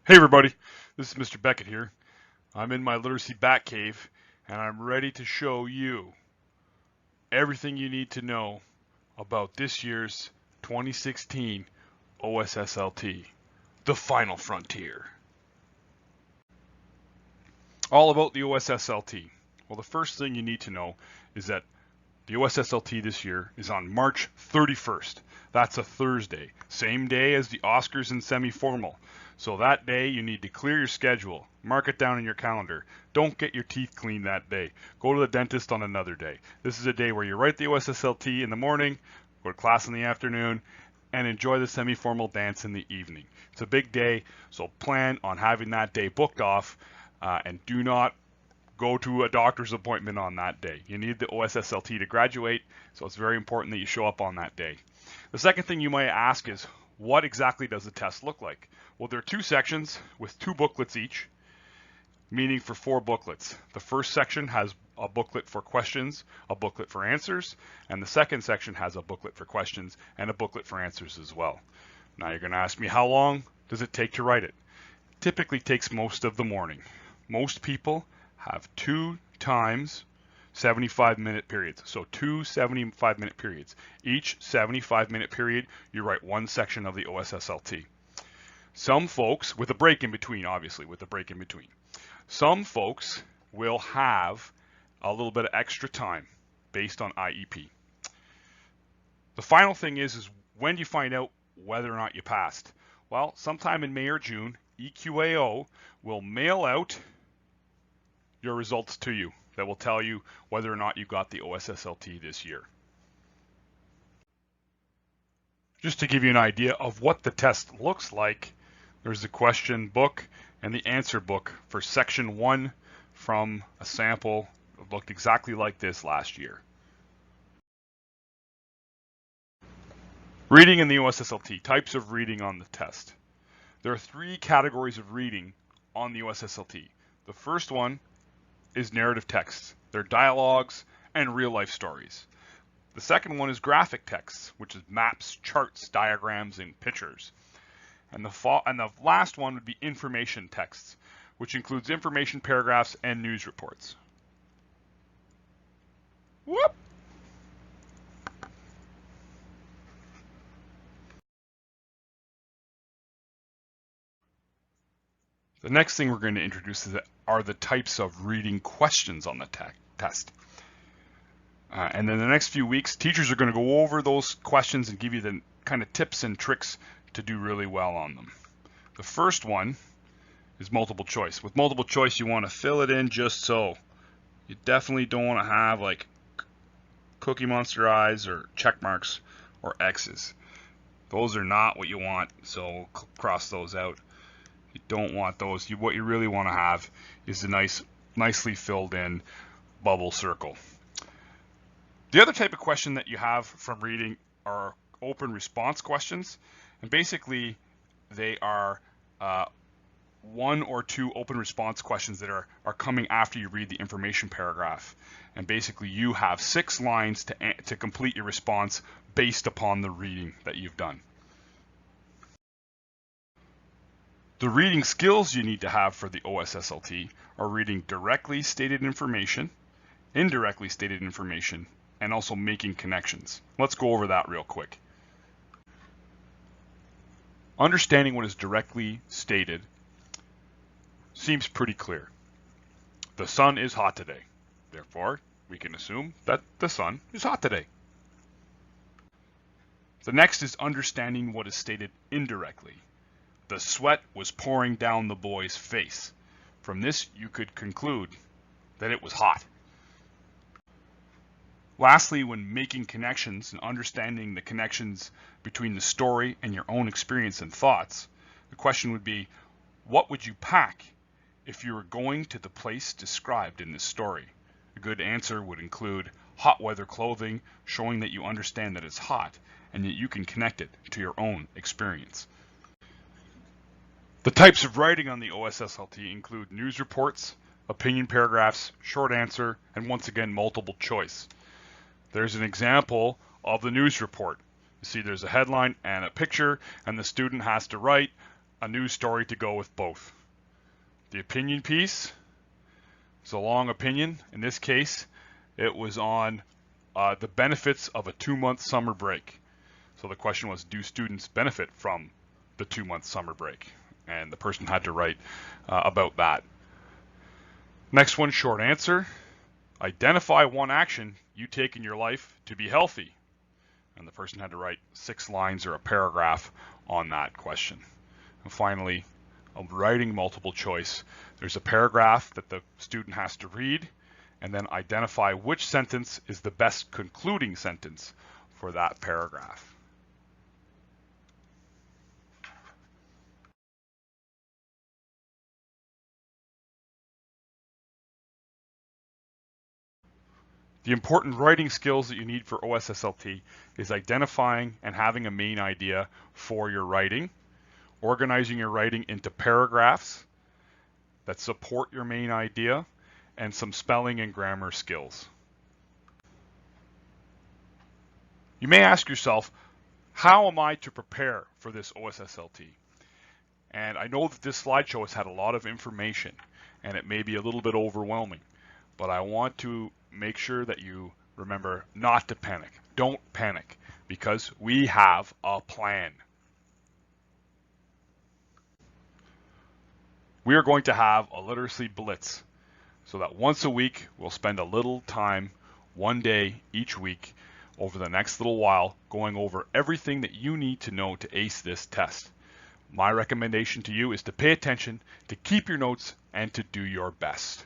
Hey everybody, this is Mr. Beckett here. I'm in my literacy bat cave and I'm ready to show you everything you need to know about this year's 2016 OSSLT, the final frontier. All about the OSSLT. Well, the first thing you need to know is that the OSSLT this year is on March 31st. That's a Thursday, same day as the Oscars and semi-formal. So that day you need to clear your schedule, mark it down in your calendar. Don't get your teeth cleaned that day. Go to the dentist on another day. This is a day where you write the OSSLT in the morning, go to class in the afternoon, and enjoy the semi-formal dance in the evening. It's a big day, so plan on having that day booked off and do not go to a doctor's appointment on that day. You need the OSSLT to graduate, so it's very important that you show up on that day. The second thing you might ask is, what exactly does the test look like? Well, there are two sections with 2 booklets each, meaning for 4 booklets. The first section has a booklet for questions, a booklet for answers, and the second section has a booklet for questions and a booklet for answers as well. Now you're going to ask me, how long does it take to write it? Typically takes most of the morning. Most people have 2 times 75-minute periods. So 2 75-minute periods. Each 75-minute period, you write 1 section of the OSSLT. Some folks, with a break in between, obviously, with a break in between. Some folks will have a little bit of extra time based on IEP. The final thing is when do you find out whether or not you passed? Well, sometime in May or June, EQAO will mail out your results to you that will tell you whether or not you got the OSSLT this year. Just to give you an idea of what the test looks like, there's the question book and the answer book for section 1 from a sample that looked exactly like this last year. Reading in the OSSLT, types of reading on the test. There are 3 categories of reading on the OSSLT. The first one is narrative texts. They're dialogues and real-life stories. The second one is graphic texts, which is maps, charts, diagrams, and pictures. And the last one would be information texts, which includes information paragraphs and news reports. Whoop! The next thing we're going to introduce are the types of reading questions on the test. And then the next few weeks, teachers are going to go over those questions and give you the kind of tips and tricks to do really well on them. The first one is multiple choice. With multiple choice, you want to fill it in just so. You definitely don't want to have like Cookie Monster eyes or check marks or X's. Those are not what you want, so cross those out. You don't want those. What you really want to have is a nicely filled in bubble circle. The other type of question that you have from reading are open response questions, and basically they are 1 or 2 open response questions that are coming after you read the information paragraph, and basically you have 6 lines to complete your response based upon the reading that you've done. The reading skills you need to have for the OSSLT are reading directly stated information, indirectly stated information, and also making connections. Let's go over that real quick. Understanding what is directly stated seems pretty clear. The sun is hot today. Therefore, we can assume that the sun is hot today. The next is understanding what is stated indirectly. The sweat was pouring down the boy's face. From this, you could conclude that it was hot. Lastly, when making connections and understanding the connections between the story and your own experience and thoughts, the question would be, what would you pack if you were going to the place described in this story? A good answer would include hot weather clothing, showing that you understand that it's hot and that you can connect it to your own experience. The types of writing on the OSSLT include news reports, opinion paragraphs, short answer, and once again, multiple choice. There's an example of the news report. You see there's a headline and a picture, and the student has to write a news story to go with both. The opinion piece is a long opinion. In this case, it was on the benefits of a 2-month summer break. So the question was, do students benefit from the 2-month summer break? And the person had to write about that. Next one, short answer. Identify one action you take in your life to be healthy. And the person had to write 6 lines or a paragraph on that question. And finally, writing multiple choice. There's a paragraph that the student has to read and then identify which sentence is the best concluding sentence for that paragraph. The important writing skills that you need for OSSLT is identifying and having a main idea for your writing, organizing your writing into paragraphs that support your main idea, and some spelling and grammar skills. You may ask yourself, how am I to prepare for this OSSLT? And I know that this slideshow has had a lot of information and it may be a little bit overwhelming, but I want to make sure that you remember not to panic. Don't panic, because we have a plan. We are going to have a literacy blitz, so that once a week we'll spend a little time, one day each week, over the next little while, going over everything that you need to know to ace this test. My recommendation to you is to pay attention, to keep your notes, and to do your best.